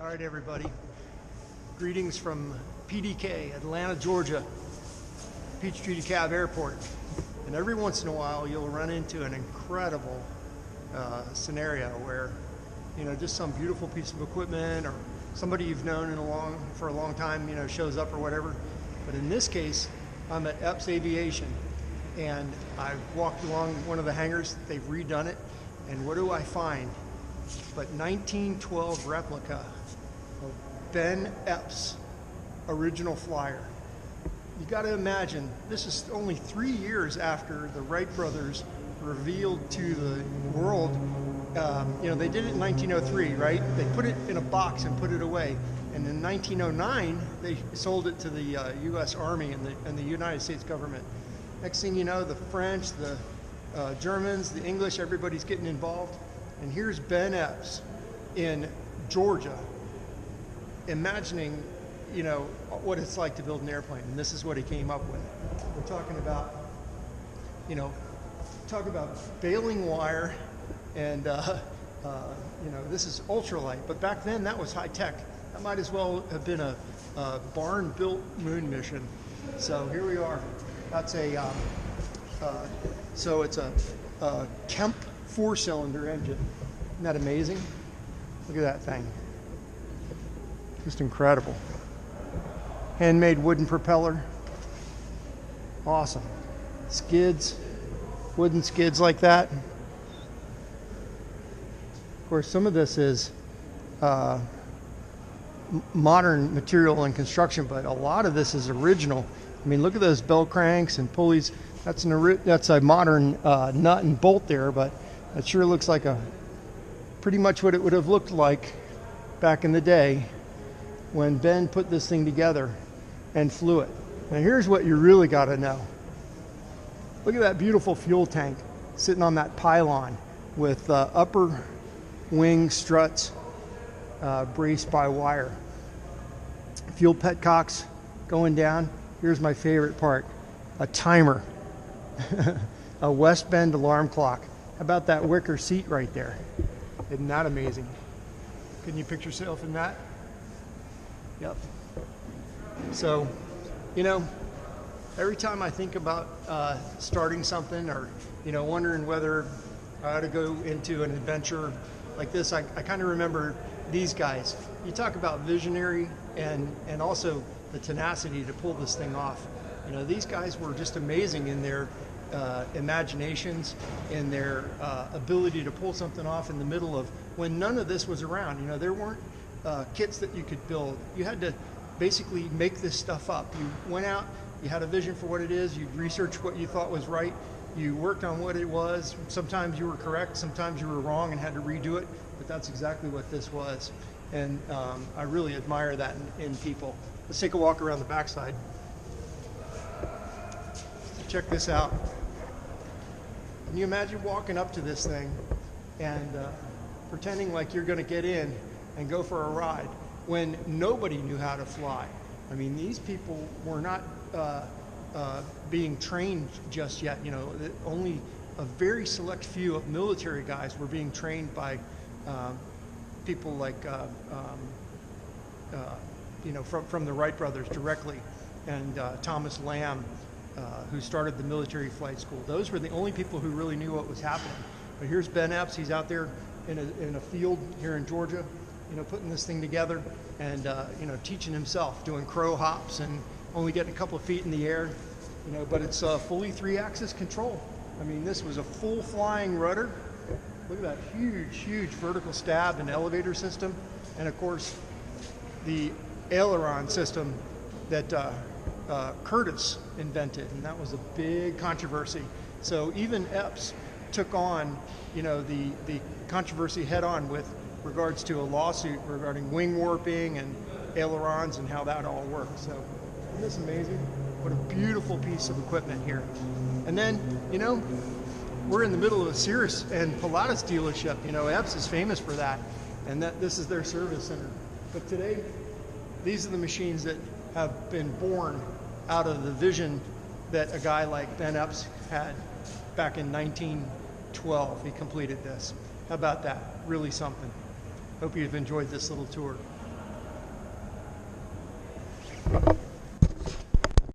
All right, everybody. Greetings from PDK, Atlanta, Georgia, Peachtree DeKalb Airport. And every once in a while, you'll run into an incredible scenario where, just some beautiful piece of equipment or somebody you've known for a long time, shows up or whatever. But in this case, I'm at Epps Aviation, and I've walked along one of the hangars. They've redone it, and what do I find but 1912 replica of Benn Epps' original flyer. You got to imagine, this is only 3 years after the Wright brothers revealed to the world. They did it in 1903, right? They put it in a box and put it away. And in 1909, they sold it to the U.S. Army and the United States government. Next thing you know, the French, the Germans, the English, everybody's getting involved. And here's Benn Epps in Georgia, imagining, what it's like to build an airplane. And this is what he came up with. We're talking about, baling wire, and this is ultralight. But back then, that was high tech. That might as well have been a barn-built moon mission. So here we are. That's it's a Kemp 4-cylinder engine. Isn't that amazing? Look at that thing. Just incredible. Handmade wooden propeller. Awesome. Skids, wooden skids like that. Of course, some of this is modern material and construction, but a lot of this is original. I mean, look at those bell cranks and pulleys. That's a modern nut and bolt there, but it sure looks like pretty much what it would have looked like back in the day when Ben put this thing together and flew it. Now here's what you really got to know. Look at that beautiful fuel tank sitting on that pylon with upper wing struts braced by wire. Fuel petcocks going down. Here's my favorite part, a timer. A West Bend alarm clock. How about that wicker seat right there? Isn't that amazing? Can you picture yourself in that? Yep. So, every time I think about starting something or, wondering whether I ought to go into an adventure like this, I kind of remember these guys. You talk about visionary and also the tenacity to pull this thing off. These guys were just amazing in their imaginations, in their ability to pull something off in the middle of when none of this was around. There weren't kits that you could build. You had to basically make this stuff up. You went out, you had a vision for what it is, you researched what you thought was right, you worked on what it was. Sometimes you were correct, sometimes you were wrong and had to redo it, but that's exactly what this was. And I really admire that in people. Let's take a walk around the backside. Check this out. Can you imagine walking up to this thing and pretending like you're going to get in and go for a ride when nobody knew how to fly? I mean, these people were not being trained just yet. Only a very select few of military guys were being trained by people like, from the Wright brothers directly, and Thomas Lamb, who started the military flight school. Those were the only people who really knew what was happening. But here's Benn Epps. He's out there in a field here in Georgia, putting this thing together and, teaching himself, doing crow hops and only getting a couple of feet in the air, but it's fully 3-axis control. I mean, this was a full flying rudder. Look at that huge vertical stab and elevator system. And of course, the aileron system that Curtiss invented, and that was a big controversy. So even Epps took on, the controversy head on with regards to a lawsuit regarding wing warping and ailerons and how that all works. So isn't this amazing? What a beautiful piece of equipment here. And then, we're in the middle of a Cirrus and Pilatus dealership. Epps is famous for that, and this is their service center. But today, these are the machines that have been born out of the vision that a guy like Benn Epps had back in 1912. He completed this. How about that? Really something. Hope you've enjoyed this little tour.